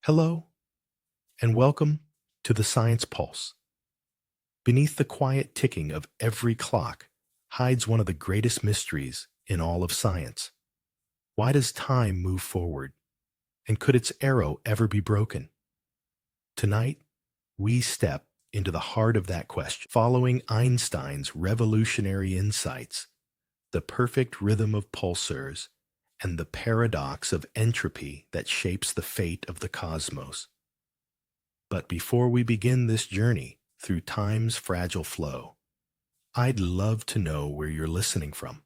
Hello, and welcome to the Science Pulse. Beneath the quiet ticking of every clock hides one of the greatest mysteries in all of science. Why does time move forward? And could its arrow ever be broken? Tonight, we step into the heart of that question, following Einstein's revolutionary insights, the perfect rhythm of pulsars, and the paradox of entropy that shapes the fate of the cosmos. But before we begin this journey through time's fragile flow, I'd love to know where you're listening from.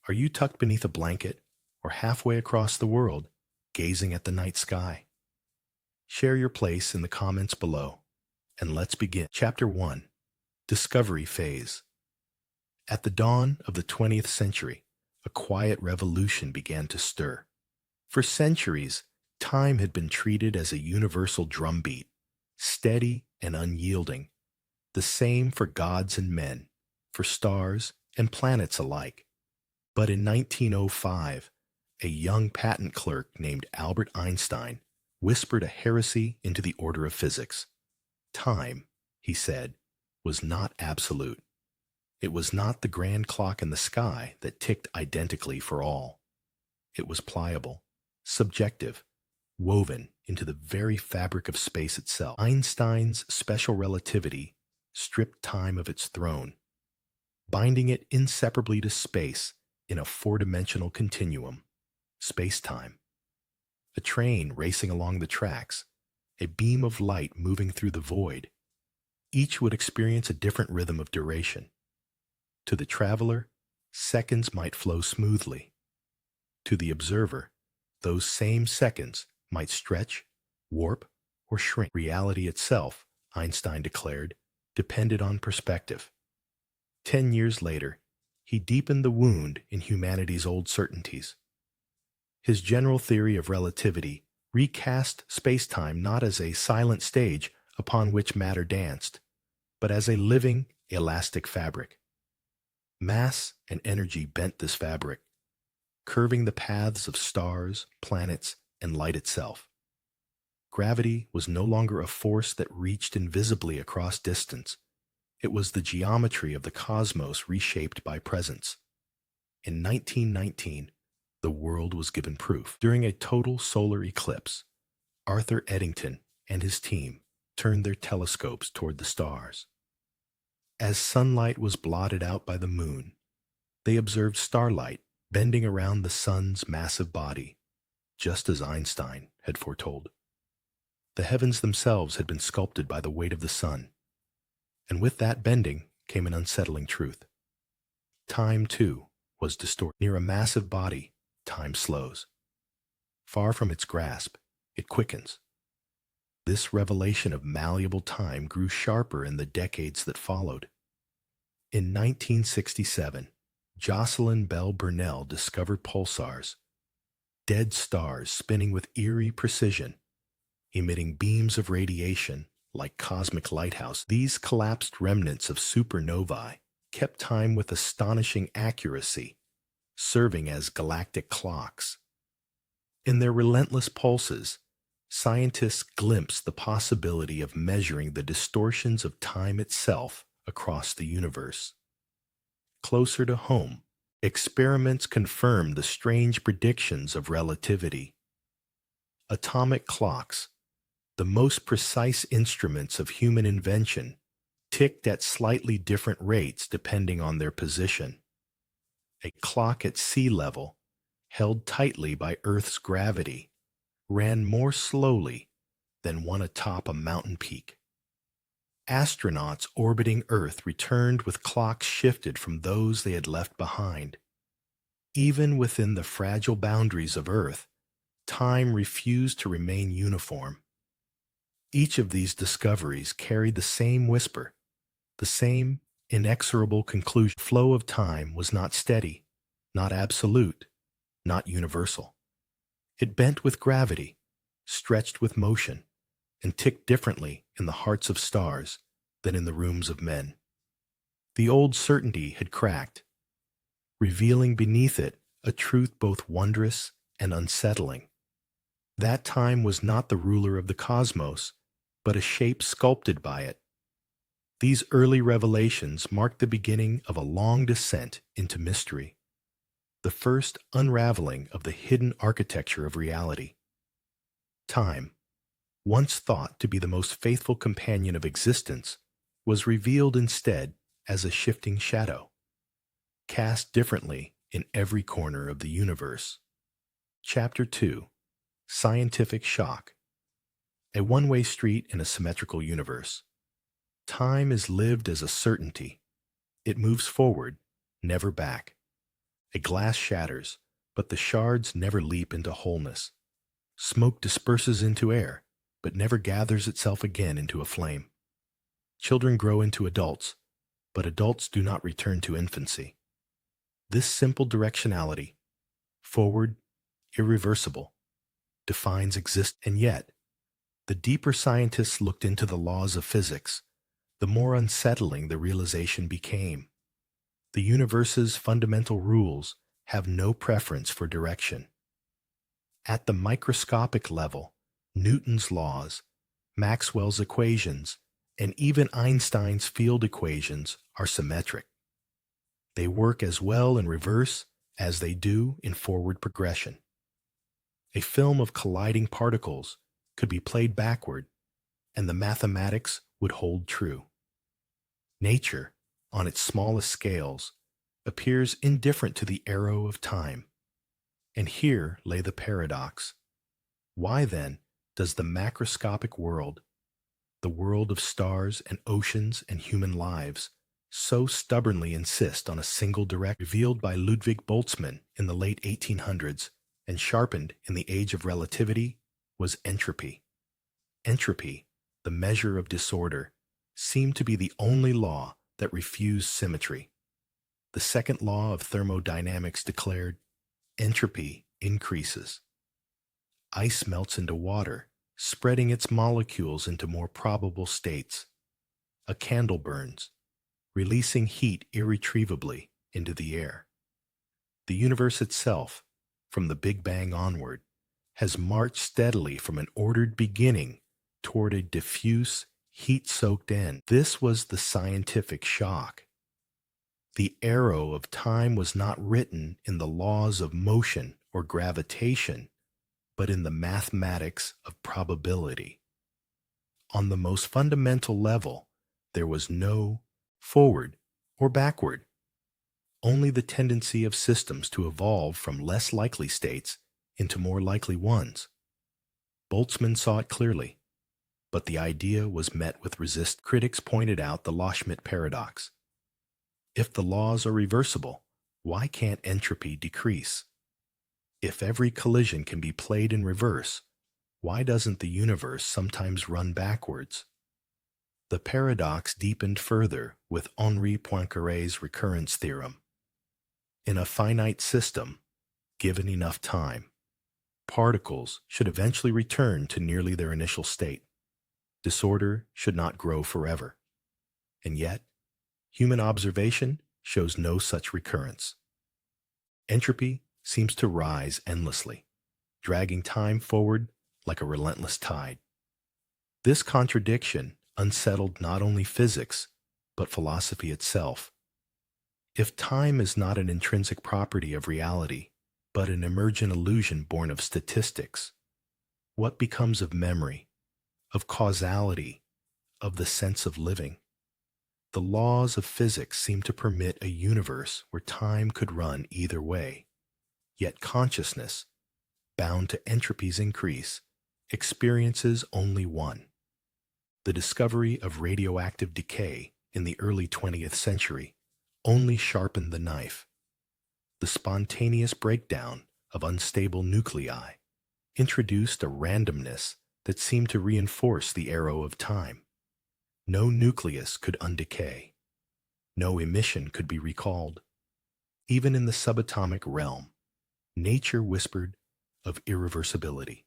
Are you tucked beneath a blanket or halfway across the world, gazing at the night sky? Share your place in the comments below, and let's begin. Chapter 1: Discovery Phase. At the dawn of the 20th century, a quiet revolution began to stir. For centuries, time had been treated as a universal drumbeat, steady and unyielding, the same for gods and men, for stars and planets alike. But in 1905, a young patent clerk named Albert Einstein whispered a heresy into the order of physics. Time, he said, was not absolute. It was not the grand clock in the sky that ticked identically for all. It was pliable, subjective, woven into the very fabric of space itself. Einstein's special relativity stripped time of its throne, binding it inseparably to space in a four-dimensional continuum, space-time. A train racing along the tracks, a beam of light moving through the void, each would experience a different rhythm of duration. To the traveler, seconds might flow smoothly. To the observer, those same seconds might stretch, warp, or shrink. Reality itself, Einstein declared, depended on perspective. 10 years later, he deepened the wound in humanity's old certainties. His general theory of relativity recast space-time not as a silent stage upon which matter danced, but as a living, elastic fabric. Mass and energy bent this fabric, curving the paths of stars, planets, and light itself. Gravity was no longer a force that reached invisibly across distance. It was the geometry of the cosmos reshaped by presence. In 1919, the world was given proof. During a total solar eclipse, Arthur Eddington and his team turned their telescopes toward the stars. As sunlight was blotted out by the moon, they observed starlight bending around the sun's massive body, just as Einstein had foretold. The heavens themselves had been sculpted by the weight of the sun, and with that bending came an unsettling truth. Time, too, was distorted. Near a massive body, time slows. Far from its grasp, it quickens. This revelation of malleable time grew sharper in the decades that followed. In 1967, Jocelyn Bell Burnell discovered pulsars, dead stars spinning with eerie precision, emitting beams of radiation like cosmic lighthouses. These collapsed remnants of supernovae kept time with astonishing accuracy, serving as galactic clocks. In their relentless pulses, scientists glimpsed the possibility of measuring the distortions of time itself across the universe. Closer to home, experiments confirmed the strange predictions of relativity. Atomic clocks, the most precise instruments of human invention, ticked at slightly different rates depending on their position. A clock at sea level, held tightly by Earth's gravity, ran more slowly than one atop a mountain peak. Astronauts orbiting Earth returned with clocks shifted from those they had left behind. Even within the fragile boundaries of Earth, time refused to remain uniform. Each of these discoveries carried the same whisper, the same inexorable conclusion. The flow of time was not steady, not absolute, not universal. It bent with gravity, stretched with motion, and ticked differently in the hearts of stars than in the rooms of men. The old certainty had cracked, revealing beneath it a truth both wondrous and unsettling. That time was not the ruler of the cosmos, but a shape sculpted by it. These early revelations marked the beginning of a long descent into mystery, the first unraveling of the hidden architecture of reality. Time, once thought to be the most faithful companion of existence, was revealed instead as a shifting shadow, cast differently in every corner of the universe. Chapter 2: Scientific Shock. A one-way street in a symmetrical universe. Time is lived as a certainty. It moves forward, never back. A glass shatters, but the shards never leap into wholeness. Smoke disperses into air, but never gathers itself again into a flame. Children grow into adults, but adults do not return to infancy. This simple directionality, forward, irreversible, defines exist, and yet, the deeper scientists looked into the laws of physics, the more unsettling the realization became. The universe's fundamental rules have no preference for direction. At the microscopic level, Newton's laws, Maxwell's equations, and even Einstein's field equations are symmetric. They work as well in reverse as they do in forward progression. A film of colliding particles could be played backward, and the mathematics would hold true. Nature, on its smallest scales, appears indifferent to the arrow of time. And here lay the paradox. Why, then, does the macroscopic world, the world of stars and oceans and human lives, so stubbornly insist on a single direct revealed by Ludwig Boltzmann in the late 1800s and sharpened in the age of relativity, was entropy. Entropy, the measure of disorder, seemed to be the only law that refused symmetry. The second law of thermodynamics declared, entropy increases. Ice melts into water, spreading its molecules into more probable states. A candle burns, releasing heat irretrievably into the air. The universe itself, from the Big Bang onward, has marched steadily from an ordered beginning toward a diffuse, heat-soaked end. This was the scientific shock. The arrow of time was not written in the laws of motion or gravitation, but in the mathematics of probability. On the most fundamental level, there was no forward or backward, only the tendency of systems to evolve from less likely states into more likely ones. Boltzmann saw it clearly, but the idea was met with resistance. Critics pointed out the Loschmidt paradox. If the laws are reversible, why can't entropy decrease? If every collision can be played in reverse, why doesn't the universe sometimes run backwards? The paradox deepened further with Henri Poincaré's recurrence theorem. In a finite system, given enough time, particles should eventually return to nearly their initial state. Disorder should not grow forever. And yet, human observation shows no such recurrence. Entropy seems to rise endlessly, dragging time forward like a relentless tide. This contradiction unsettled not only physics, but philosophy itself. If time is not an intrinsic property of reality, but an emergent illusion born of statistics, what becomes of memory, of causality, of the sense of living? The laws of physics seem to permit a universe where time could run either way, yet consciousness, bound to entropy's increase, experiences only one. The discovery of radioactive decay in the early 20th century only sharpened the knife. The spontaneous breakdown of unstable nuclei introduced a randomness that seemed to reinforce the arrow of time. No nucleus could undecay. No emission could be recalled. Even in the subatomic realm, nature whispered of irreversibility.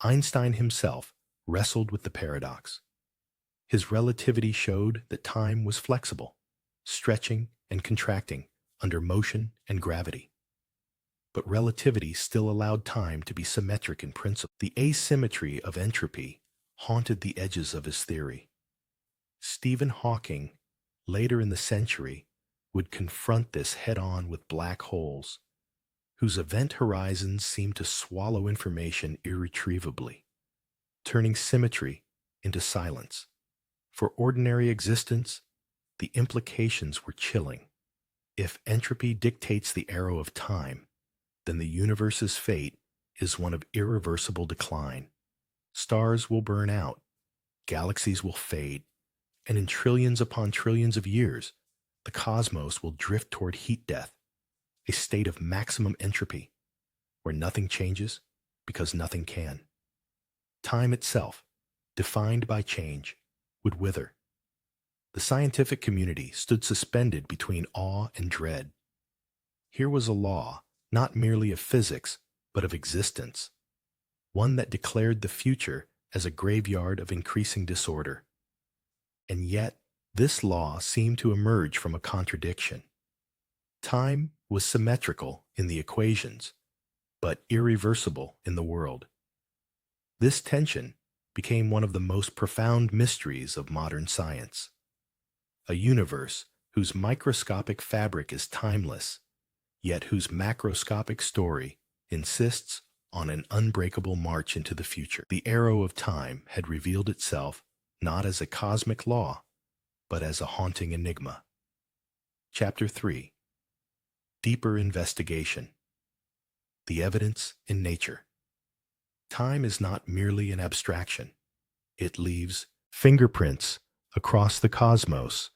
Einstein himself wrestled with the paradox. His relativity showed that time was flexible, stretching and contracting under motion and gravity. but relativity still allowed time to be symmetric in principle. The asymmetry of entropy haunted the edges of his theory. Stephen Hawking, later in the century, would confront this head-on with black holes, whose event horizons seemed to swallow information irretrievably, turning symmetry into silence. For ordinary existence, the implications were chilling. If entropy dictates the arrow of time, then the universe's fate is one of irreversible decline. Stars will burn out, galaxies will fade, and in trillions upon trillions of years, the cosmos will drift toward heat death, a state of maximum entropy, where nothing changes because nothing can. Time itself, defined by change, would wither. The scientific community stood suspended between awe and dread. Here was a law, not merely of physics, but of existence, one that declared the future as a graveyard of increasing disorder. And yet, this law seemed to emerge from a contradiction. Time was symmetrical in the equations, but irreversible in the world. This tension became one of the most profound mysteries of modern science. A universe whose microscopic fabric is timeless, yet whose macroscopic story insists on an unbreakable march into the future. The arrow of time had revealed itself not as a cosmic law, but as a haunting enigma. Chapter 3. Deeper Investigation. The Evidence in Nature. Time is not merely an abstraction. It leaves fingerprints across the cosmos,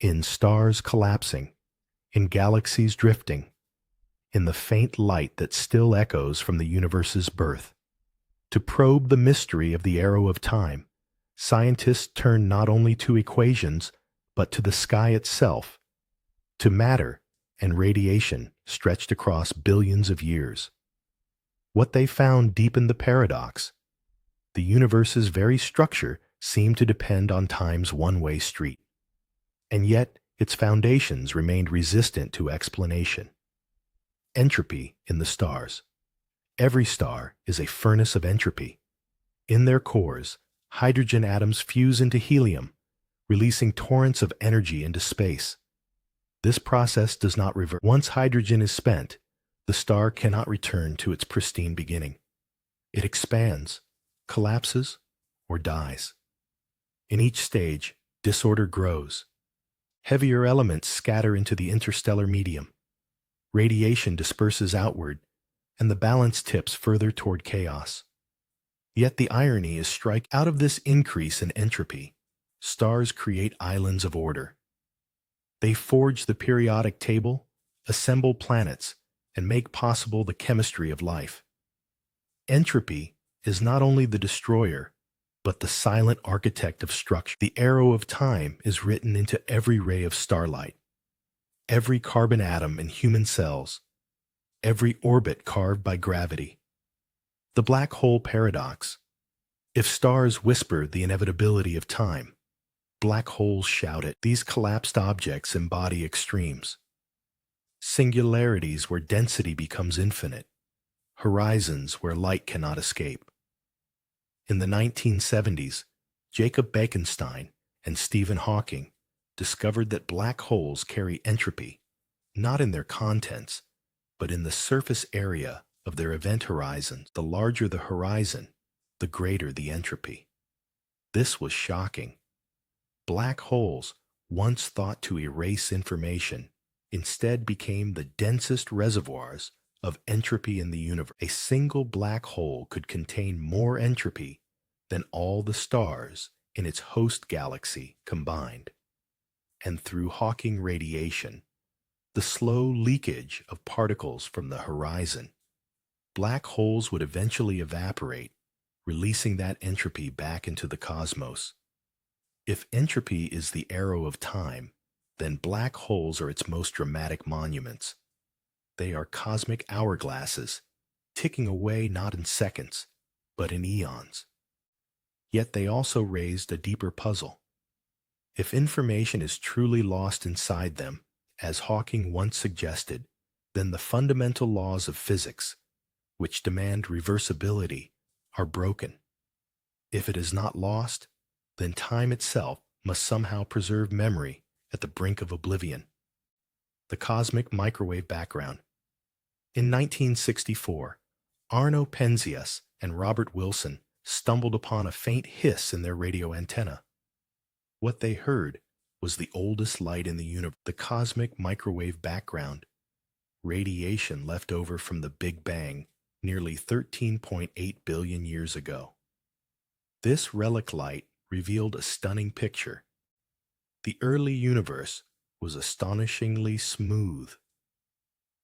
in stars collapsing, in galaxies drifting, in the faint light that still echoes from the universe's birth. To probe the mystery of the arrow of time, scientists turn not only to equations, but to the sky itself, to matter and radiation stretched across billions of years. What they found deepened the paradox. The universe's very structure seemed to depend on time's one-way street, and yet its foundations remained resistant to explanation. Entropy in the stars. Every star is a furnace of entropy. In their cores, hydrogen atoms fuse into helium, releasing torrents of energy into space. This process does not reverse. Once hydrogen is spent, the star cannot return to its pristine beginning. It expands, collapses, or dies. In each stage, disorder grows. Heavier elements scatter into the interstellar medium. Radiation disperses outward, and the balance tips further toward chaos. Yet the irony is striking. Out of this increase in entropy, stars create islands of order. They forge the periodic table, assemble planets, and make possible the chemistry of life. Entropy is not only the destroyer, but the silent architect of structure. The arrow of time is written into every ray of starlight, every carbon atom in human cells, every orbit carved by gravity. The black hole paradox. If stars whisper the inevitability of time, black holes shout it. These collapsed objects embody extremes. Singularities where density becomes infinite, horizons where light cannot escape. In the 1970s, Jacob Bekenstein and Stephen Hawking discovered that black holes carry entropy, not in their contents, but in the surface area of their event horizons. The larger the horizon, the greater the entropy. This was shocking. Black holes, once thought to erase information, instead became the densest reservoirs of entropy in the universe. A single black hole could contain more entropy than all the stars in its host galaxy combined. And through Hawking radiation, the slow leakage of particles from the horizon, black holes would eventually evaporate, releasing that entropy back into the cosmos. If entropy is the arrow of time, then black holes are its most dramatic monuments. They are cosmic hourglasses, ticking away not in seconds, but in eons. Yet they also raised a deeper puzzle. If information is truly lost inside them, as Hawking once suggested, then the fundamental laws of physics, which demand reversibility, are broken. If it is not lost, then time itself must somehow preserve memory at the brink of oblivion. The cosmic microwave background. In 1964, Arno Penzias and Robert Wilson stumbled upon a faint hiss in their radio antenna. What they heard was the oldest light in the universe, the cosmic microwave background, radiation left over from the Big Bang nearly 13.8 billion years ago. This relic light revealed a stunning picture. The early universe was astonishingly smooth,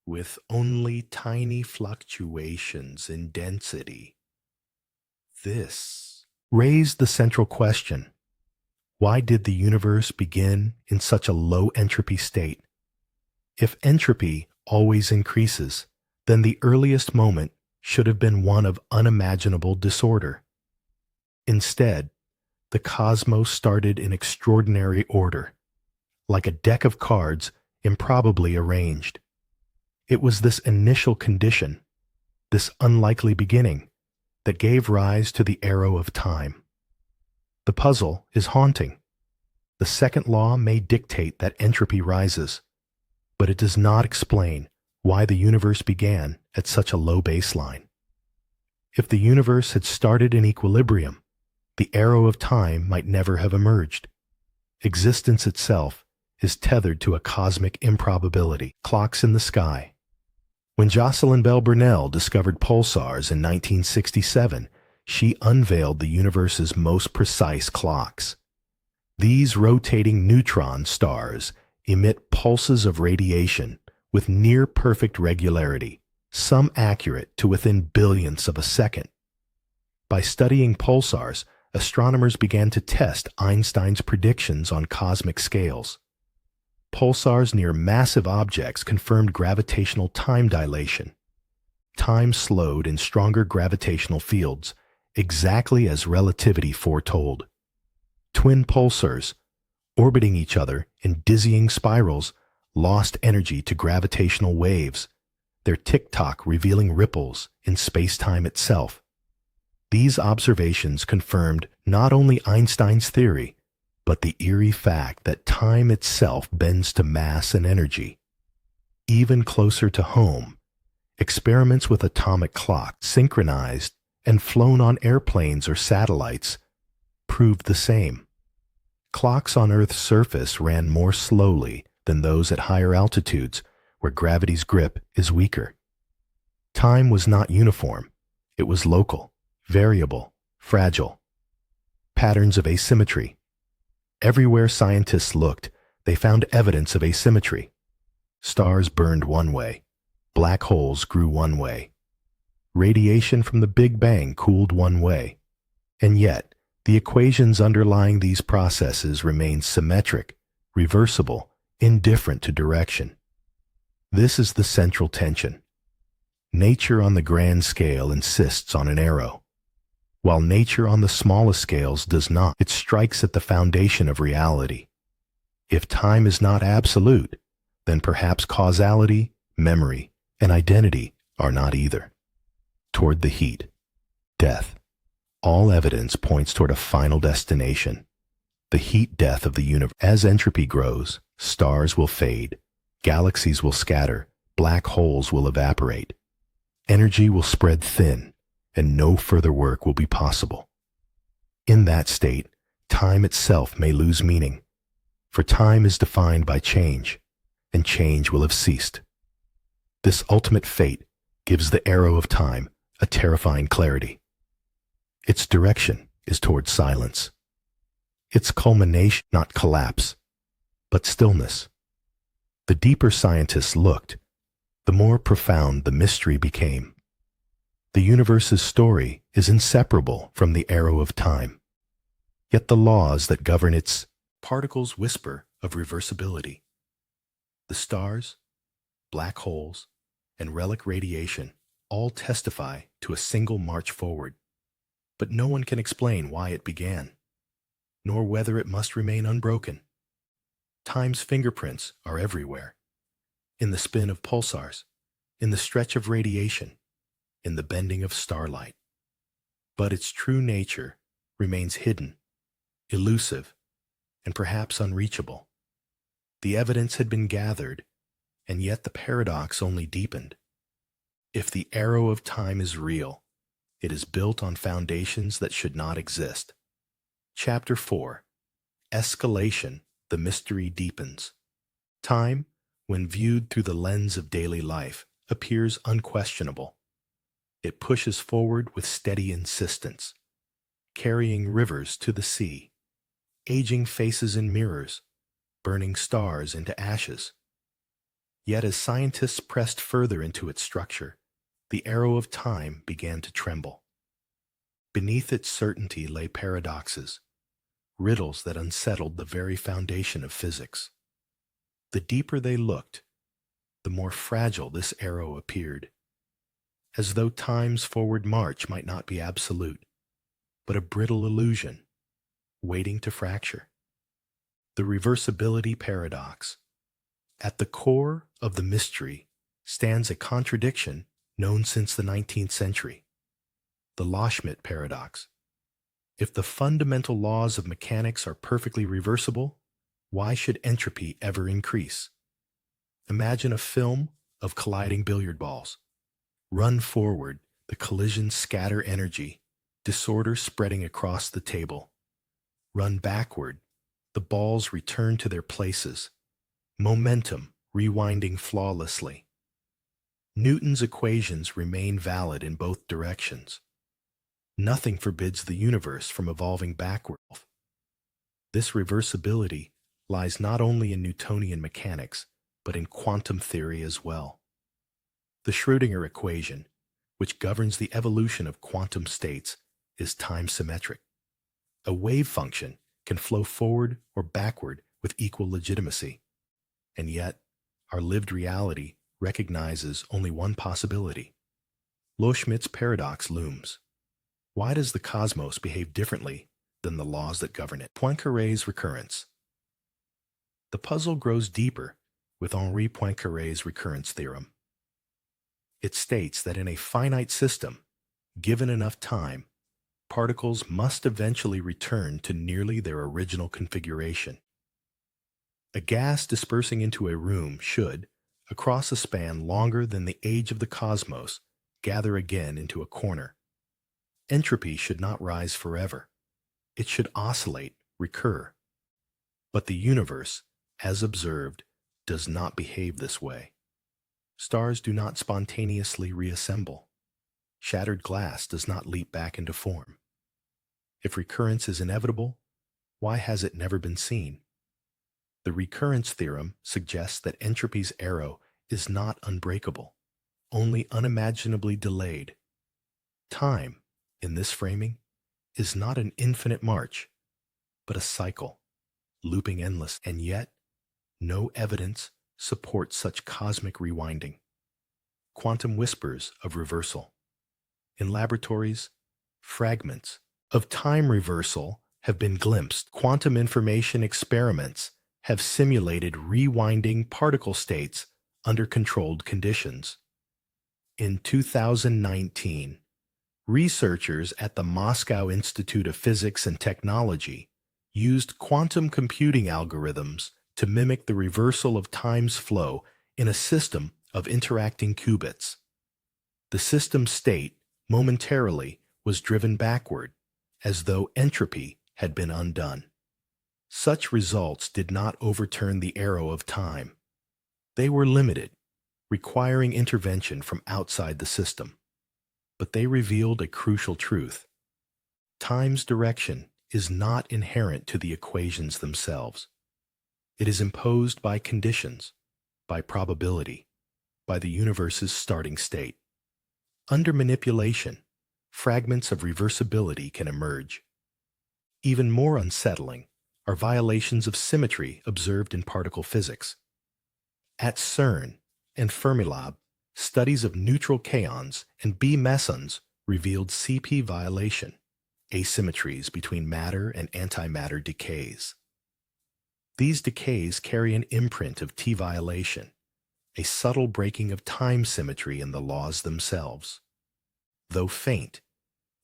with only tiny fluctuations in density. This raised the central question: why did the universe begin in such a low entropy state? If entropy always increases, then the earliest moment should have been one of unimaginable disorder. Instead, the cosmos started in extraordinary order, like a deck of cards improbably arranged. It was this initial condition, this unlikely beginning, that gave rise to the arrow of time. The puzzle is haunting. The second law may dictate that entropy rises, but it does not explain why the universe began at such a low baseline. If the universe had started in equilibrium, the arrow of time might never have emerged. Existence itself is tethered to a cosmic improbability. Clocks in the sky. When Jocelyn Bell Burnell discovered pulsars in 1967, she unveiled the universe's most precise clocks. These rotating neutron stars emit pulses of radiation with near-perfect regularity, some accurate to within billionths of a second. By studying pulsars, astronomers began to test Einstein's predictions on cosmic scales. Pulsars near massive objects confirmed gravitational time dilation. Time slowed in stronger gravitational fields, exactly as relativity foretold. Twin pulsars, orbiting each other in dizzying spirals, lost energy to gravitational waves, their tick-tock revealing ripples in space-time itself. These observations confirmed not only Einstein's theory, but the eerie fact that time itself bends to mass and energy. Even closer to home, experiments with atomic clocks, synchronized and flown on airplanes or satellites, proved the same. Clocks on Earth's surface ran more slowly than those at higher altitudes, where gravity's grip is weaker. Time was not uniform. It was local, variable, fragile. Patterns of asymmetry. Everywhere scientists looked, they found evidence of asymmetry. Stars burned one way. Black holes grew one way. Radiation from the Big Bang cooled one way. And yet, the equations underlying these processes remained symmetric, reversible, indifferent to direction. This is the central tension. Nature on the grand scale insists on an arrow, while nature on the smallest scales does not. It strikes at the foundation of reality. If time is not absolute, then perhaps causality, memory, and identity are not either. Toward the heat, death. All evidence points toward a final destination, the heat death of the universe. As entropy grows, stars will fade, galaxies will scatter, black holes will evaporate. Energy will spread thin, and no further work will be possible. In that state, time itself may lose meaning, for time is defined by change, and change will have ceased. This ultimate fate gives the arrow of time a terrifying clarity. Its direction is toward silence. Its culmination, not collapse, but stillness. The deeper scientists looked, the more profound the mystery became. The universe's story is inseparable from the arrow of time. Yet the laws that govern its particles whisper of reversibility. The stars, black holes, and relic radiation all testify to a single march forward. But no one can explain why it began, nor whether it must remain unbroken. Time's fingerprints are everywhere. In the spin of pulsars, in the stretch of radiation, in the bending of starlight. But its true nature remains hidden, elusive, and perhaps unreachable. The evidence had been gathered, and yet the paradox only deepened. If the arrow of time is real, it is built on foundations that should not exist. Chapter 4. Escalation, the mystery deepens. Time, when viewed through the lens of daily life, appears unquestionable. It pushes forward with steady insistence, carrying rivers to the sea, aging faces in mirrors, burning stars into ashes. Yet as scientists pressed further into its structure, the arrow of time began to tremble. Beneath its certainty lay paradoxes, riddles that unsettled the very foundation of physics. The deeper they looked, the more fragile this arrow appeared, as though time's forward march might not be absolute, but a brittle illusion, waiting to fracture. The reversibility paradox. At the core of the mystery stands a contradiction known since the 19th century, the Loschmidt paradox. If the fundamental laws of mechanics are perfectly reversible, why should entropy ever increase? Imagine a film of colliding billiard balls. Run forward, the collisions scatter energy, disorder spreading across the table. Run backward, the balls return to their places, momentum rewinding flawlessly. Newton's equations remain valid in both directions. Nothing forbids the universe from evolving backward. This reversibility lies not only in Newtonian mechanics, but in quantum theory as well. The Schrödinger equation, which governs the evolution of quantum states, is time-symmetric. A wave function can flow forward or backward with equal legitimacy. And yet, our lived reality recognizes only one possibility. Loschmidt's paradox looms. Why does the cosmos behave differently than the laws that govern it? Poincaré's recurrence. The puzzle grows deeper with Henri Poincaré's recurrence theorem. It states that in a finite system, given enough time, particles must eventually return to nearly their original configuration. A gas dispersing into a room should, across a span longer than the age of the cosmos, gather again into a corner. Entropy should not rise forever. It should oscillate, recur. But the universe, as observed, does not behave this way. Stars do not spontaneously reassemble. Shattered glass does not leap back into form. If recurrence is inevitable, why has it never been seen? The recurrence theorem suggests that entropy's arrow is not unbreakable, only unimaginably delayed. Time, in this framing, is not an infinite march, but a cycle, looping endless, and yet no evidence supports such cosmic rewinding. Quantum whispers of reversal. In laboratories, fragments of time reversal have been glimpsed. Quantum information experiments have simulated rewinding particle states under controlled conditions. In 2019, researchers at the Moscow Institute of Physics and Technology used quantum computing algorithms to mimic the reversal of time's flow in a system of interacting qubits. The system state, momentarily, was driven backward, as though entropy had been undone. Such results did not overturn the arrow of time. They were limited, requiring intervention from outside the system. But they revealed a crucial truth. Time's direction is not inherent to the equations themselves. It is imposed by conditions, by probability, by the universe's starting state. Under manipulation, fragments of reversibility can emerge. Even more unsettling are violations of symmetry observed in particle physics. At CERN and Fermilab, studies of neutral kaons and B mesons revealed CP violation, asymmetries between matter and antimatter decays. These decays carry an imprint of T violation, a subtle breaking of time symmetry in the laws themselves. Though faint,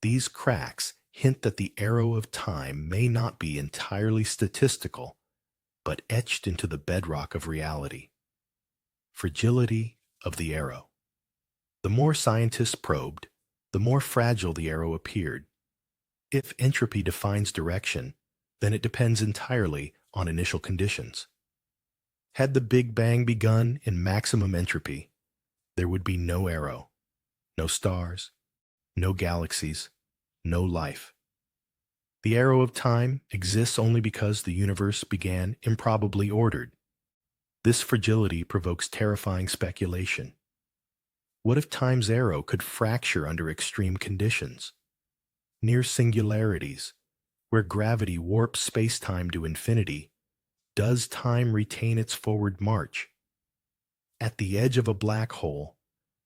these cracks hint that the arrow of time may not be entirely statistical, but etched into the bedrock of reality. Fragility of the arrow. The more scientists probed, the more fragile the arrow appeared. If entropy defines direction, then it depends entirely on initial conditions. Had the Big Bang begun in maximum entropy, there would be no arrow, no stars, no galaxies, no life. The arrow of time exists only because the universe began improbably ordered. This fragility provokes terrifying speculation. What if time's arrow could fracture under extreme conditions? Near singularities, where gravity warps space-time to infinity, does time retain its forward march? At the edge of a black hole,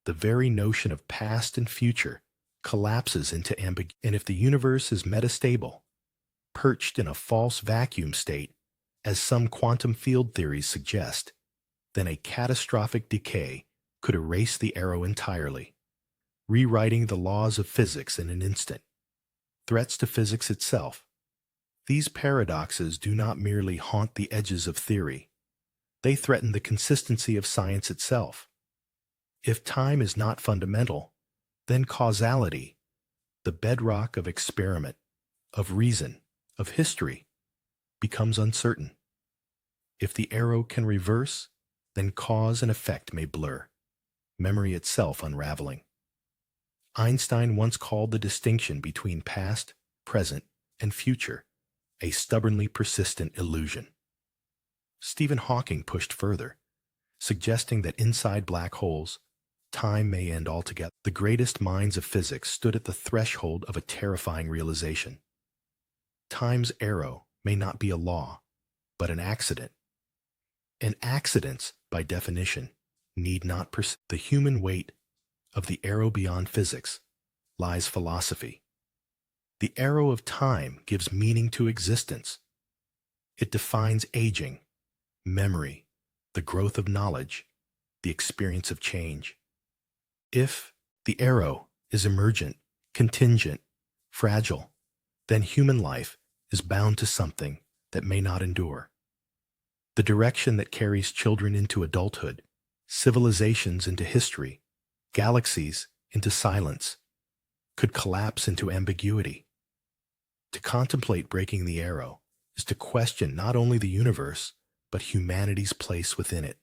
the very notion of past and future collapses into ambiguity. And if the universe is metastable, perched in a false vacuum state, as some quantum field theories suggest, then a catastrophic decay could erase the arrow entirely, rewriting the laws of physics in an instant. Threats to physics itself. These paradoxes do not merely haunt the edges of theory. They threaten the consistency of science itself. If time is not fundamental, then causality, the bedrock of experiment, of reason, of history, becomes uncertain. If the arrow can reverse, then cause and effect may blur, memory itself unraveling. Einstein once called the distinction between past, present, and future a stubbornly persistent illusion. Stephen Hawking pushed further, suggesting that inside black holes, time may end altogether. The greatest minds of physics stood at the threshold of a terrifying realization. Time's arrow may not be a law, but an accident. And accidents, by definition, need not persist. The human weight of the arrow beyond physics lies philosophy. The arrow of time gives meaning to existence. It defines aging, memory, the growth of knowledge, the experience of change. If the arrow is emergent, contingent, fragile, then human life is bound to something that may not endure. The direction that carries children into adulthood, civilizations into history, galaxies into silence, could collapse into ambiguity. To contemplate breaking the arrow is to question not only the universe, but humanity's place within it.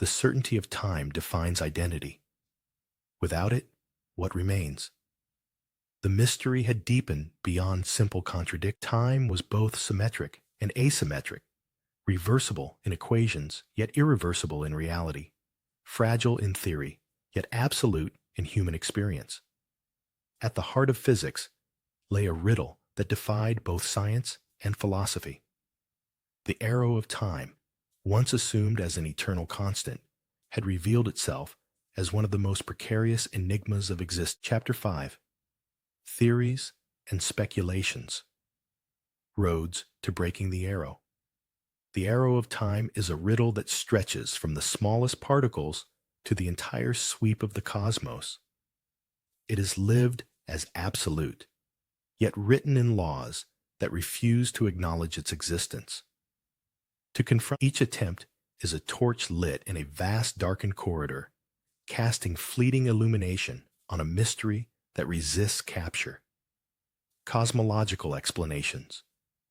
The certainty of time defines identity. Without it, what remains? The mystery had deepened beyond simple contradiction. Time was both symmetric and asymmetric, reversible in equations, yet irreversible in reality, fragile in theory, yet absolute in human experience. At the heart of physics lay a riddle that defied both science and philosophy. The arrow of time, once assumed as an eternal constant, had revealed itself as one of the most precarious enigmas of existence. Chapter 5. Theories and Speculations. Roads to Breaking the Arrow. The arrow of time is a riddle that stretches from the smallest particles to the entire sweep of the cosmos. It is lived as absolute, yet written in laws that refuse to acknowledge its existence. To confront each attempt is a torch lit in a vast darkened corridor, casting fleeting illumination on a mystery that resists capture. Cosmological explanations.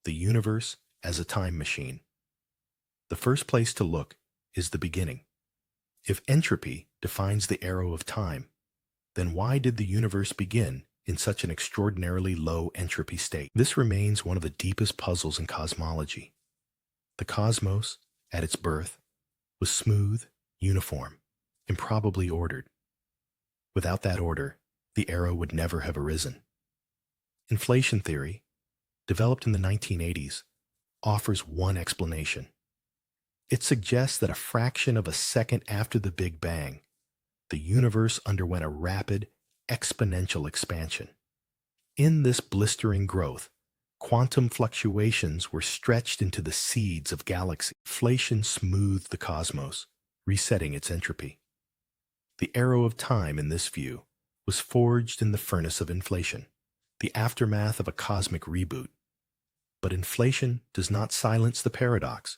The universe as a time machine. The first place to look is the beginning. If entropy defines the arrow of time, then why did the universe begin in such an extraordinarily low entropy state? This remains one of the deepest puzzles in cosmology. The cosmos, at its birth, was smooth, uniform, improbably ordered. Without that order, the arrow would never have arisen. Inflation theory, developed in the 1980s, offers one explanation. It suggests that a fraction of a second after the Big Bang, the universe underwent a rapid, exponential expansion. In this blistering growth, quantum fluctuations were stretched into the seeds of galaxies. Inflation smoothed the cosmos, resetting its entropy. The arrow of time in this view was forged in the furnace of inflation, the aftermath of a cosmic reboot. But inflation does not silence the paradox.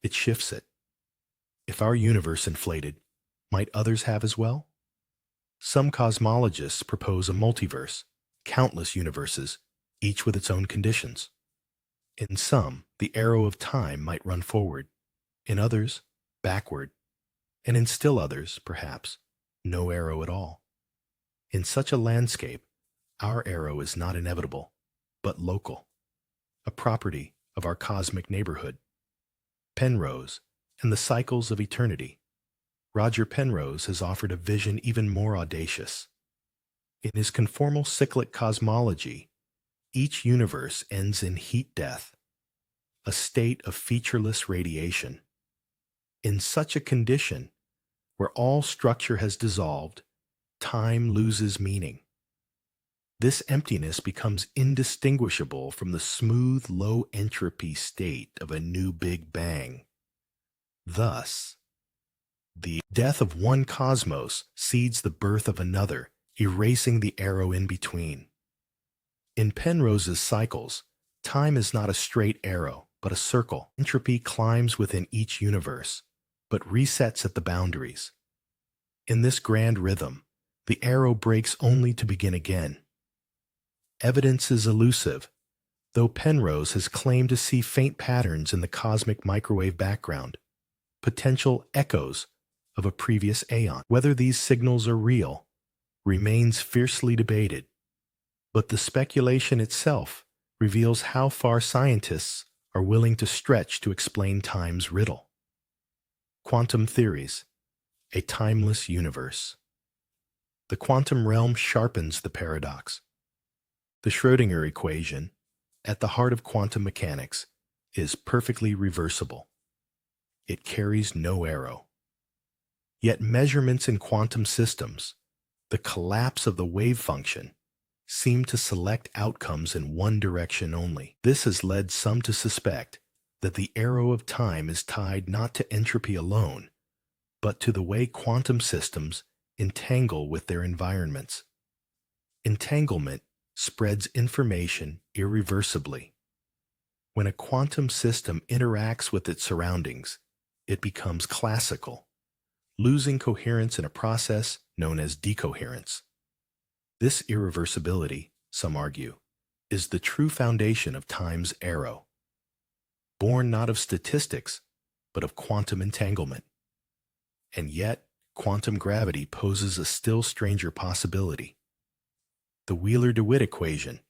It shifts it. If our universe inflated, might others have as well? Some cosmologists propose a multiverse, countless universes, each with its own conditions. In some, the arrow of time might run forward, in others, backward, and in still others, perhaps, no arrow at all. In such a landscape, our arrow is not inevitable, but local, a property of our cosmic neighborhood. Penrose and the Cycles of Eternity. Roger Penrose has offered a vision even more audacious. In his conformal cyclic cosmology, each universe ends in heat death, a state of featureless radiation. In such a condition, where all structure has dissolved, time loses meaning. This emptiness becomes indistinguishable from the smooth, low entropy state of a new Big Bang. Thus, the death of one cosmos seeds the birth of another, erasing the arrow in between. In Penrose's cycles, time is not a straight arrow, but a circle. Entropy climbs within each universe, but resets at the boundaries. In this grand rhythm, the arrow breaks only to begin again. Evidence is elusive, though Penrose has claimed to see faint patterns in the cosmic microwave background, potential echoes of a previous aeon. Whether these signals are real remains fiercely debated, but the speculation itself reveals how far scientists are willing to stretch to explain time's riddle. Quantum theories, a timeless universe. The quantum realm sharpens the paradox. The Schrödinger equation, at the heart of quantum mechanics, is perfectly reversible. It carries no arrow. Yet measurements in quantum systems, the collapse of the wave function, seem to select outcomes in one direction only. This has led some to suspect that the arrow of time is tied not to entropy alone, but to the way quantum systems entangle with their environments. Entanglement spreads information irreversibly. When a quantum system interacts with its surroundings, it becomes classical, losing coherence in a process known as decoherence. This irreversibility, some argue, is the true foundation of time's arrow, born not of statistics, but of quantum entanglement. And yet, quantum gravity poses a still stranger possibility. The Wheeler-DeWitt equation,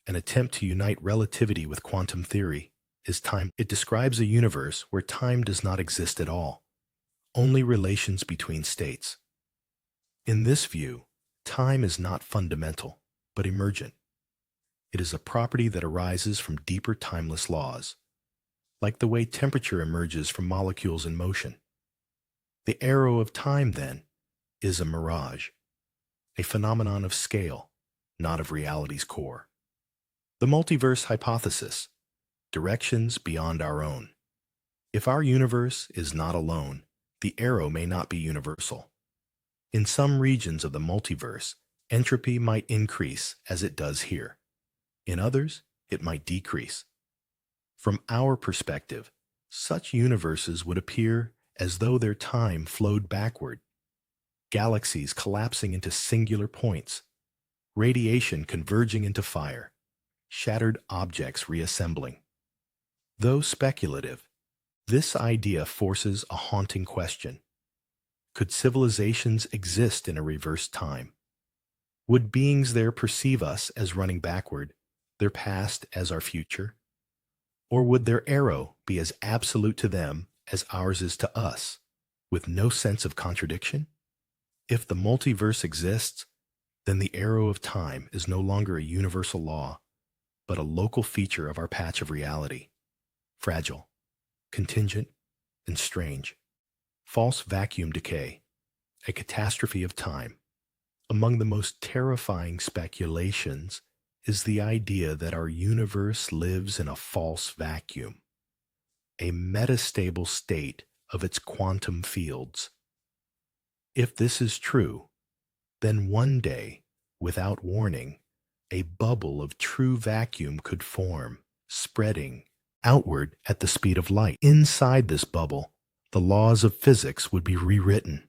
an attempt to unite relativity with quantum theory, is time. It describes a universe where time does not exist at all, only relations between states. In this view, time is not fundamental, but emergent. It is a property that arises from deeper timeless laws, like the way temperature emerges from molecules in motion. The arrow of time, then, is a mirage, a phenomenon of scale, not of reality's core. The multiverse hypothesis, directions beyond our own. If our universe is not alone, the arrow may not be universal. In some regions of the multiverse, entropy might increase as it does here. In others, it might decrease. From our perspective, such universes would appear as though their time flowed backward, galaxies collapsing into singular points, radiation converging into fire, shattered objects reassembling. Though speculative, this idea forces a haunting question. Could civilizations exist in a reversed time? Would beings there perceive us as running backward, their past as our future? Or would their arrow be as absolute to them as ours is to us, with no sense of contradiction? If the multiverse exists, then the arrow of time is no longer a universal law, but a local feature of our patch of reality, fragile, contingent, and strange. False vacuum decay, a catastrophe of time. Among the most terrifying speculations is the idea that our universe lives in a false vacuum, a metastable state of its quantum fields. If this is true, then one day, without warning, a bubble of true vacuum could form, spreading outward at the speed of light. Inside this bubble, the laws of physics would be rewritten.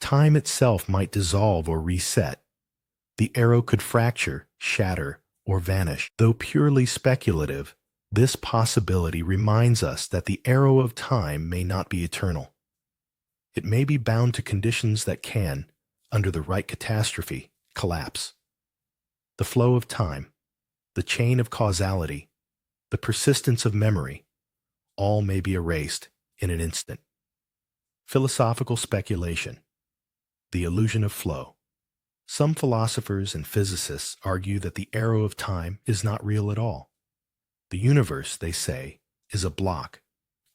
Time itself might dissolve or reset. The arrow could fracture, shatter, or vanish. Though purely speculative, this possibility reminds us that the arrow of time may not be eternal. It may be bound to conditions that can, under the right catastrophe, collapse. The flow of time, the chain of causality, the persistence of memory, all may be erased in an instant. Philosophical speculation, the illusion of flow. Some philosophers and physicists argue that the arrow of time is not real at all. The universe, they say, is a block,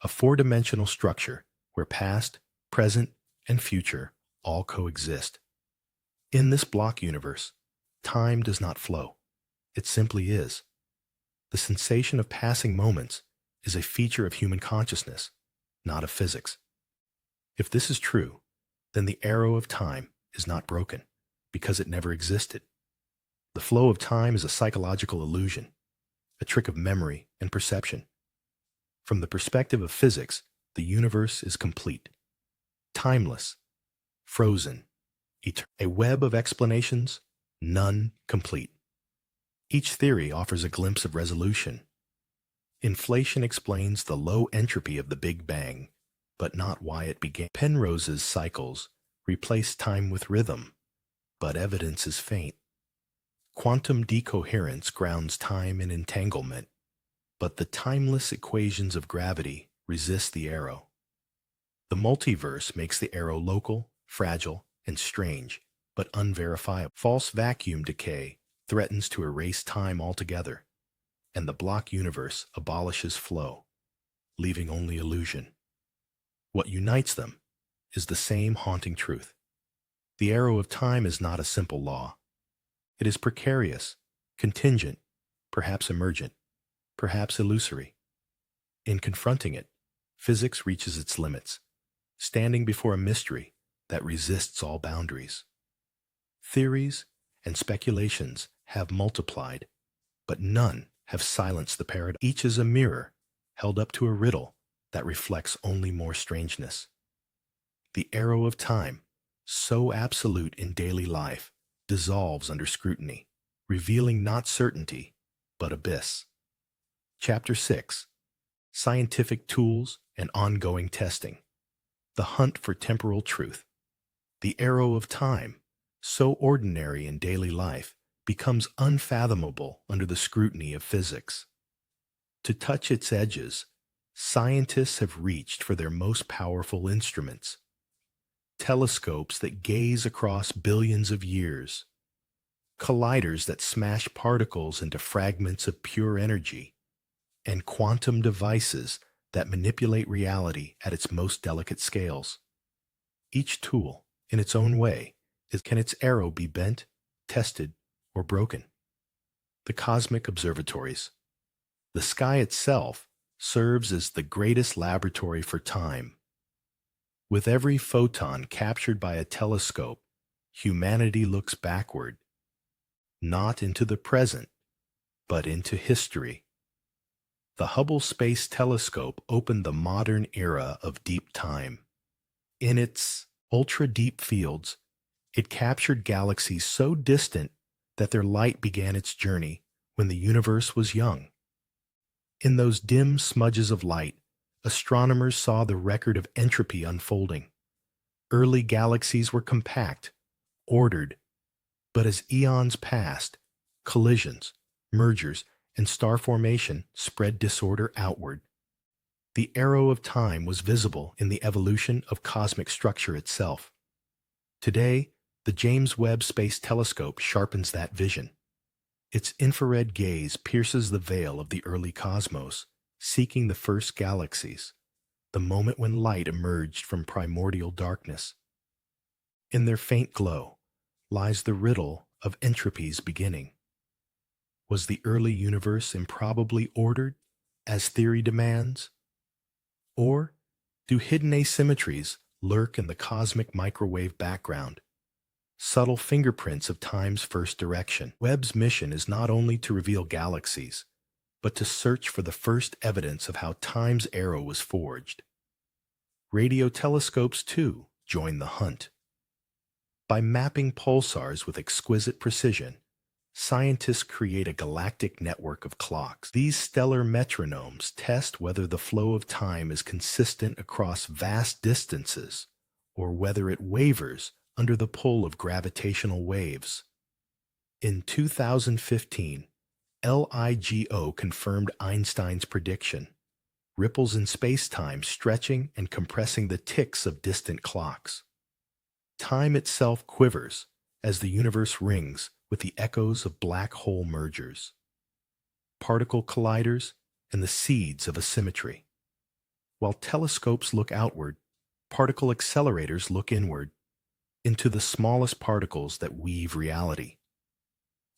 a four-dimensional structure where past, present, and future all coexist. In this block universe, time does not flow. It simply is. The sensation of passing moments is a feature of human consciousness, not of physics. If this is true, then the arrow of time is not broken, because it never existed. The flow of time is a psychological illusion, a trick of memory and perception. From the perspective of physics, the universe is complete, timeless, frozen, a web of explanations, none complete. Each theory offers a glimpse of resolution. Inflation explains the low entropy of the Big Bang, but not why it began. Penrose's cycles replace time with rhythm, but evidence is faint. Quantum decoherence grounds time in entanglement, but the timeless equations of gravity resist the arrow. The multiverse makes the arrow local, fragile, and strange, but unverifiable. False vacuum decay threatens to erase time altogether, and the block universe abolishes flow, leaving only illusion. What unites them is the same haunting truth. The arrow of time is not a simple law. It is precarious, contingent, perhaps emergent, perhaps illusory. In confronting it, physics reaches its limits, standing before a mystery that resists all boundaries. Theories and speculations have multiplied, but none have silenced the paradox. Each is a mirror held up to a riddle that reflects only more strangeness. The arrow of time, so absolute in daily life, dissolves under scrutiny, revealing not certainty, but abyss. Chapter 6: Scientific Tools and Ongoing Testing. The Hunt for Temporal Truth. The arrow of time, so ordinary in daily life, becomes unfathomable under the scrutiny of physics. To touch its edges, scientists have reached for their most powerful instruments. Telescopes that gaze across billions of years, colliders that smash particles into fragments of pure energy, and quantum devices that manipulate reality at its most delicate scales. Each tool, in its own way, can its arrow be bent, tested, or broken? The cosmic observatories. The sky itself serves as the greatest laboratory for time. With every photon captured by a telescope, humanity looks backward, not into the present, but into history. The Hubble Space Telescope opened the modern era of deep time. In its ultra-deep fields, it captured galaxies so distant that their light began its journey when the universe was young. In those dim smudges of light, astronomers saw the record of entropy unfolding. Early galaxies were compact, ordered, but as eons passed, collisions, mergers, and star formation spread disorder outward. The arrow of time was visible in the evolution of cosmic structure itself. Today, the James Webb Space Telescope sharpens that vision. Its infrared gaze pierces the veil of the early cosmos, seeking the first galaxies, the moment when light emerged from primordial darkness. In their faint glow lies the riddle of entropy's beginning. Was the early universe improbably ordered, as theory demands? Or Do hidden asymmetries lurk in the cosmic microwave background? Subtle fingerprints of time's first direction. Webb's mission is not only to reveal galaxies, but to search for the first evidence of how time's arrow was forged. Radio telescopes, too, join the hunt. By mapping pulsars with exquisite precision, scientists create a galactic network of clocks. These stellar metronomes test whether the flow of time is consistent across vast distances or whether it wavers under the pull of gravitational waves. In 2015, LIGO confirmed Einstein's prediction: ripples in space-time stretching and compressing the ticks of distant clocks. Time itself quivers as the universe rings with the echoes of black hole mergers, particle colliders, and the seeds of asymmetry. While telescopes look outward, particle accelerators look inward, into the smallest particles that weave reality.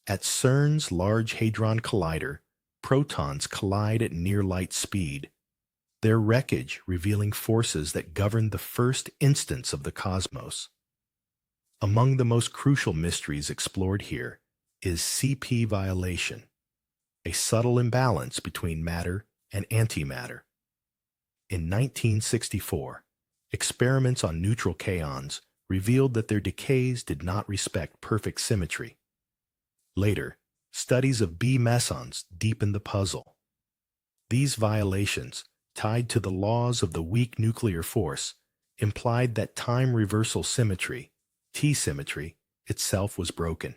At CERN's Large Hadron Collider, protons collide at near-light speed, their wreckage revealing forces that govern the first instance of the cosmos. Among the most crucial mysteries explored here is CP violation, a subtle imbalance between matter and antimatter. In 1964, experiments on neutral kaons revealed that their decays did not respect perfect symmetry. Later, studies of B mesons deepened the puzzle. These violations, tied to the laws of the weak nuclear force, implied that time reversal symmetry, T-symmetry, itself was broken.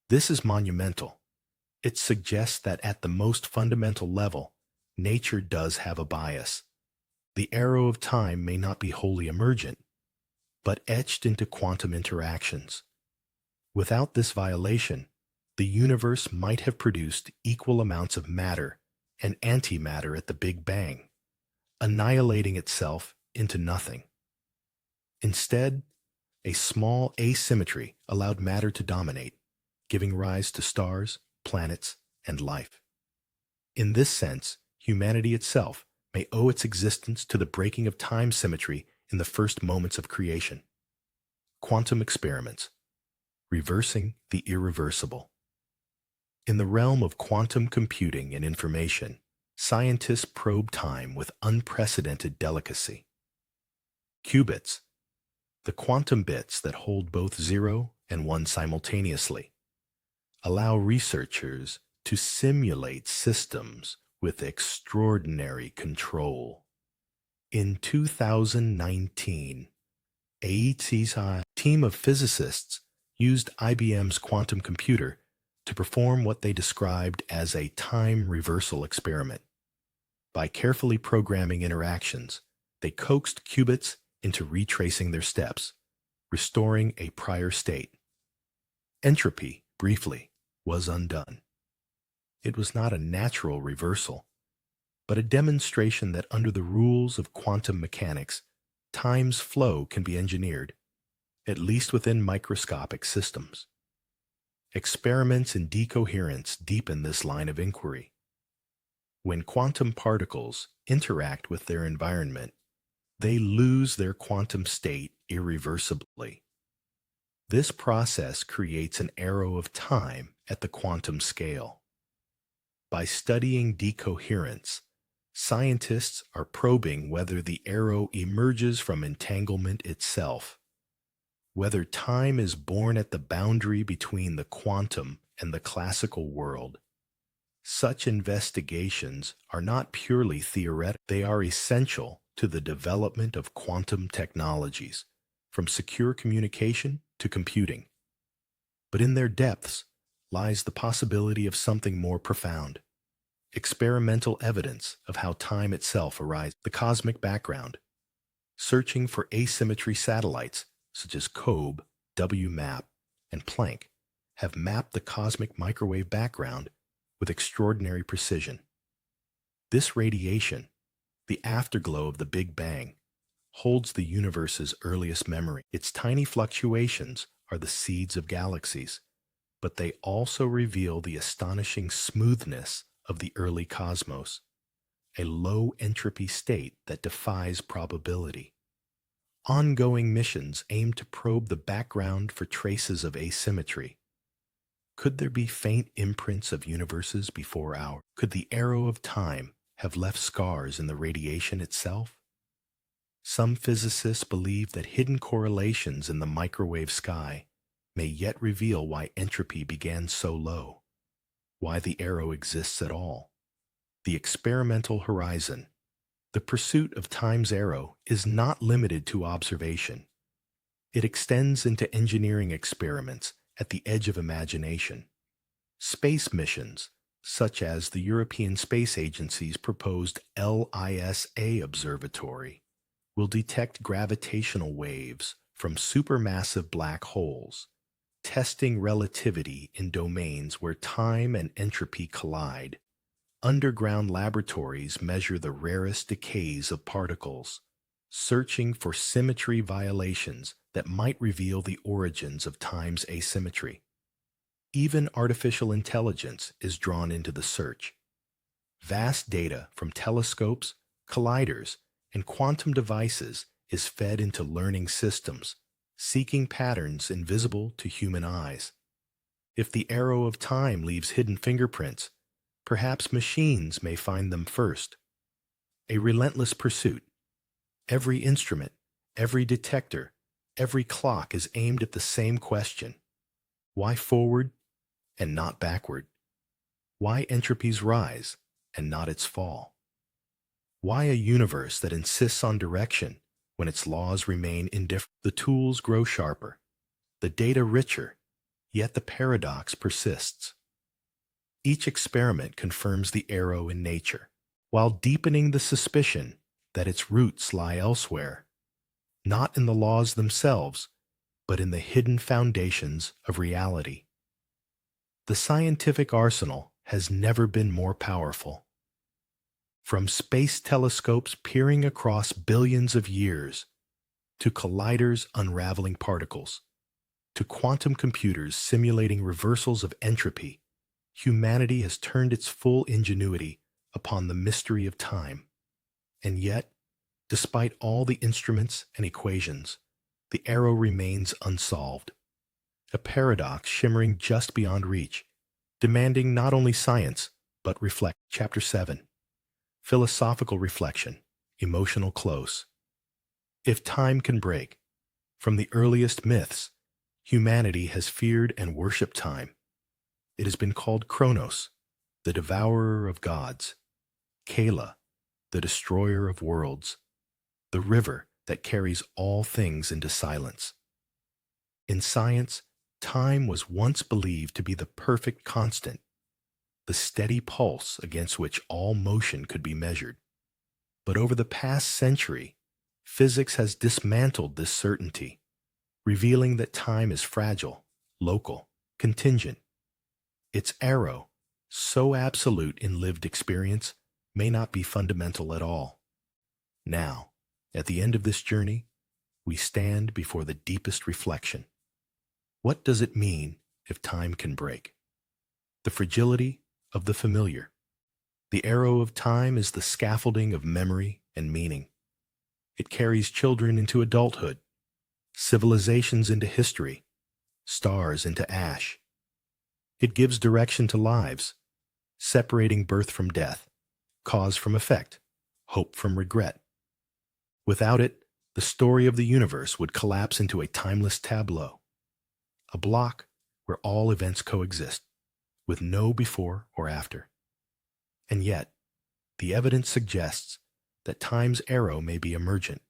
This is monumental. It suggests that at the most fundamental level, nature does have a bias. The arrow of time may not be wholly emergent, but etched into quantum interactions. Without this violation, the universe might have produced equal amounts of matter and antimatter at the Big Bang, annihilating itself into nothing. Instead, a small asymmetry allowed matter to dominate, giving rise to stars, planets, and life. In this sense, humanity itself may owe its existence to the breaking of time symmetry in the first moments of creation. Quantum experiments, reversing the irreversible. In the realm of quantum computing and information, scientists probe time with unprecedented delicacy. Qubits, the quantum bits that hold both 0 and 1 simultaneously, allow researchers to simulate systems with extraordinary control. In 2019, a team of physicists used IBM's quantum computer to perform what they described as a time reversal experiment. By carefully programming interactions, they coaxed qubits into retracing their steps, restoring a prior state. Entropy, briefly, was undone. It was not a natural reversal, but a demonstration that under the rules of quantum mechanics, time's flow can be engineered, at least within microscopic systems. Experiments in decoherence deepen this line of inquiry. When quantum particles interact with their environment, they lose their quantum state irreversibly. This process creates an arrow of time at the quantum scale. By studying decoherence, scientists are probing whether the arrow emerges from entanglement itself, whether time is born at the boundary between the quantum and the classical world. Such investigations are not purely theoretical. They are essential to the development of quantum technologies, from secure communication to computing. But in their depths lies the possibility of something more profound: experimental evidence of how time itself arises. The cosmic background. Searching for asymmetry satellites such as COBE, WMAP, and Planck have mapped the cosmic microwave background with extraordinary precision. This radiation, the afterglow of the Big Bang, holds the universe's earliest memory. Its tiny fluctuations are the seeds of galaxies, but they also reveal the astonishing smoothness of the early cosmos, a low entropy state that defies probability. Ongoing missions aim to probe the background for traces of asymmetry. Could there be faint imprints of universes before ours? Could the arrow of time have left scars in the radiation itself? Some physicists believe that hidden correlations in the microwave sky may yet reveal why entropy began so low, why the arrow exists at all. The experimental horizon. The pursuit of time's arrow is not limited to observation. It extends into engineering experiments at the edge of imagination. Space missions, such as the European Space Agency's proposed LISA observatory, will detect gravitational waves from supermassive black holes, testing relativity in domains where time and entropy collide. Underground laboratories measure the rarest decays of particles, searching for symmetry violations that might reveal the origins of time's asymmetry. Even artificial intelligence is drawn into the search. Vast data from telescopes, colliders, and quantum devices is fed into learning systems, seeking patterns invisible to human eyes. If the arrow of time leaves hidden fingerprints, perhaps machines may find them first. A relentless pursuit. Every instrument, every detector, every clock is aimed at the same question. Why forward and not backward? Why entropy's rise and not its fall? Why a universe that insists on direction when its laws remain indifferent? The tools grow sharper, the data richer, yet the paradox persists. Each experiment confirms the arrow in nature, while deepening the suspicion that its roots lie elsewhere, not in the laws themselves, but in the hidden foundations of reality. The scientific arsenal has never been more powerful. From space telescopes peering across billions of years, to colliders unraveling particles, to quantum computers simulating reversals of entropy, humanity has turned its full ingenuity upon the mystery of time. And yet, despite all the instruments and equations, the arrow remains unsolved, a paradox shimmering just beyond reach, demanding not only science, but reflect. Chapter 7. Philosophical reflection, emotional close. If time can break, from the earliest myths, humanity has feared and worshipped time. It has been called Kronos, the devourer of gods, Kala, the destroyer of worlds, the river that carries all things into silence. In science, time was once believed to be the perfect constant, the steady pulse against which all motion could be measured. But over the past century, physics has dismantled this certainty, revealing that time is fragile, local, contingent. Its arrow, so absolute in lived experience, may not be fundamental at all. Now, at the end of this journey, we stand before the deepest reflection. What does it mean if time can break? The fragility of the familiar. The arrow of time is the scaffolding of memory and meaning. It carries children into adulthood, civilizations into history, stars into ash. It gives direction to lives, separating birth from death, cause from effect, hope from regret. Without it, the story of the universe would collapse into a timeless tableau, a block where all events coexist, with no before or after. And yet, the evidence suggests that time's arrow may be emergent.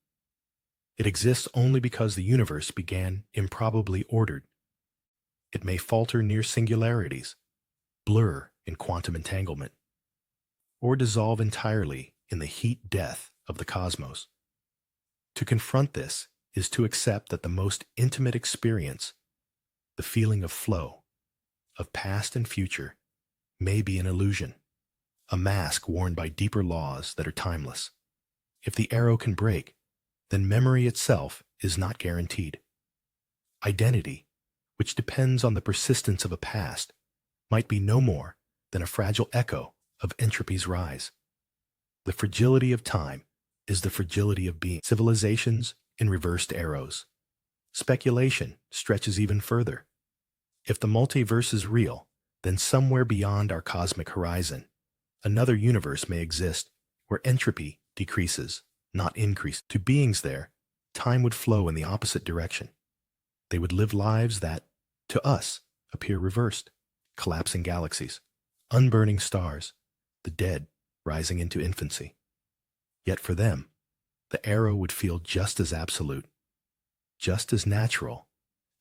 It exists only because the universe began improbably ordered. It may falter near singularities, blur in quantum entanglement, or dissolve entirely in the heat death of the cosmos. To confront this is to accept that the most intimate experience, the feeling of flow, of past and future, may be an illusion, a mask worn by deeper laws that are timeless. If the arrow can break, then memory itself is not guaranteed. Identity, which depends on the persistence of a past, might be no more than a fragile echo of entropy's rise. The fragility of time is the fragility of being. Civilizations in reversed arrows. Speculation stretches even further. If the multiverse is real, then somewhere beyond our cosmic horizon, another universe may exist where entropy decreases, not increases. To beings there, time would flow in the opposite direction. They would live lives that, to us, appear reversed. Collapsing galaxies, unburning stars, the dead rising into infancy. Yet for them, the arrow would feel just as absolute, just as natural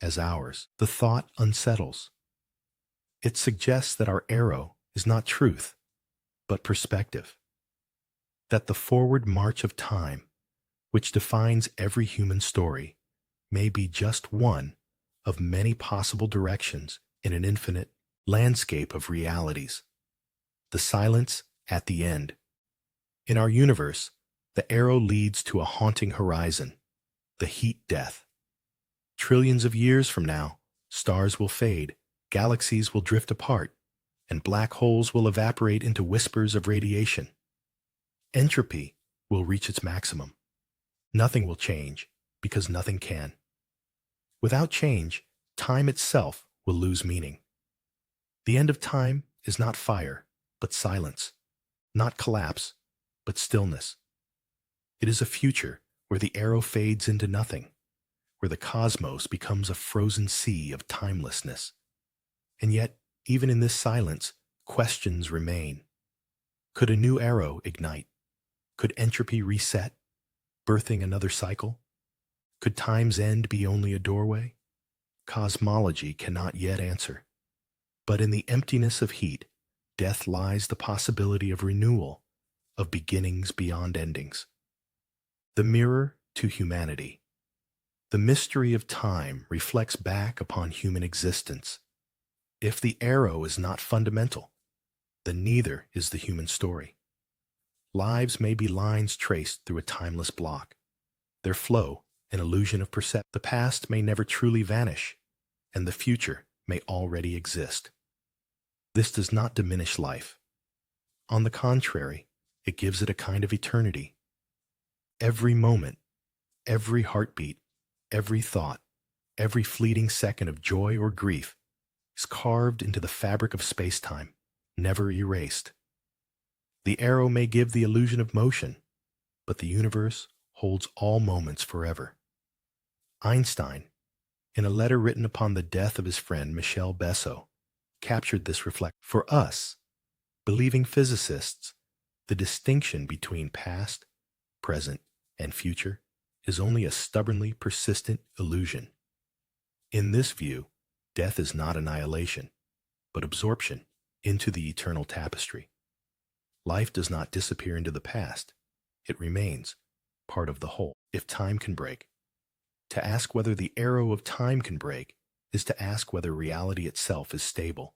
as ours. The thought unsettles. It suggests that our arrow is not truth, but perspective. That the forward march of time, which defines every human story, may be just one of many possible directions in an infinite landscape of realities. The silence at the end. In our universe, the arrow leads to a haunting horizon, the heat death. Trillions of years from now, stars will fade, galaxies will drift apart, and black holes will evaporate into whispers of radiation. Entropy will reach its maximum. Nothing will change, because nothing can. Without change, time itself will lose meaning. The end of time is not fire, but silence, not collapse, but stillness. It is a future where the arrow fades into nothing, where the cosmos becomes a frozen sea of timelessness. And yet, even in this silence, questions remain. Could a new arrow ignite? Could entropy reset, birthing another cycle? Could time's end be only a doorway? Cosmology cannot yet answer. But in the emptiness of heat, death lies the possibility of renewal, of beginnings beyond endings. The mirror to humanity. The mystery of time reflects back upon human existence. If the arrow is not fundamental, then neither is the human story. Lives may be lines traced through a timeless block. Their flow, an illusion of perception. The past may never truly vanish, and the future may already exist. This does not diminish life. On the contrary, it gives it a kind of eternity. Every moment, every heartbeat, every thought, every fleeting second of joy or grief is carved into the fabric of space-time, never erased. The arrow may give the illusion of motion, but the universe holds all moments forever. Einstein, in a letter written upon the death of his friend Michel Besso, captured this reflection. For us, believing physicists, the distinction between past, present, and future is only a stubbornly persistent illusion. In this view, death is not annihilation, but absorption into the eternal tapestry. Life does not disappear into the past. It remains part of the whole. If time can break. To ask whether the arrow of time can break is to ask whether reality itself is stable.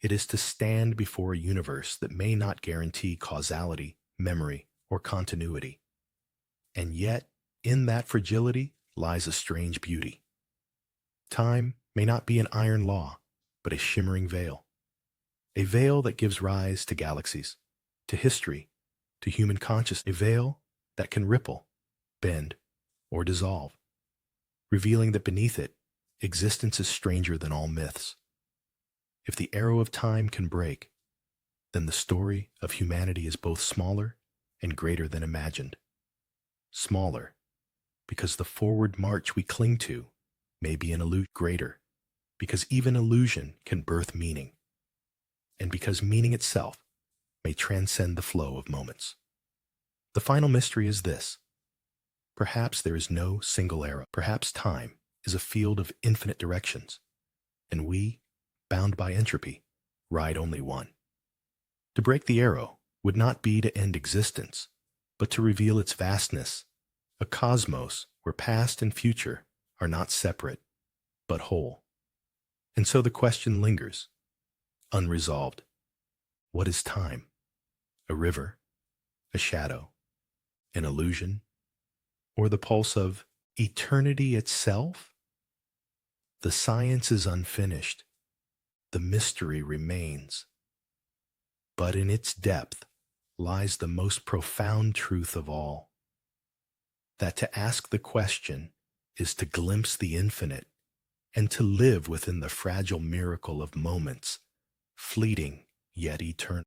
It is to stand before a universe that may not guarantee causality, memory, or continuity. And yet, in that fragility lies a strange beauty. Time may not be an iron law, but a shimmering veil. A veil that gives rise to galaxies, to history, to human consciousness. A veil that can ripple, bend, or dissolve, revealing that beneath it, existence is stranger than all myths. If the arrow of time can break, then the story of humanity is both smaller and greater than imagined. Smaller, because the forward march we cling to may be an illusion. Greater, because even illusion can birth meaning, and because meaning itself may transcend the flow of moments. The final mystery is this. Perhaps there is no single arrow. Perhaps time is a field of infinite directions, and we, bound by entropy, ride only one. To break the arrow would not be to end existence, but to reveal its vastness, a cosmos where past and future are not separate, but whole. And so the question lingers, unresolved. What is time? A river, a shadow, an illusion, or the pulse of eternity itself? The science is unfinished. The mystery remains. But in its depth lies the most profound truth of all, that to ask the question is to glimpse the infinite and to live within the fragile miracle of moments, fleeting yet eternal.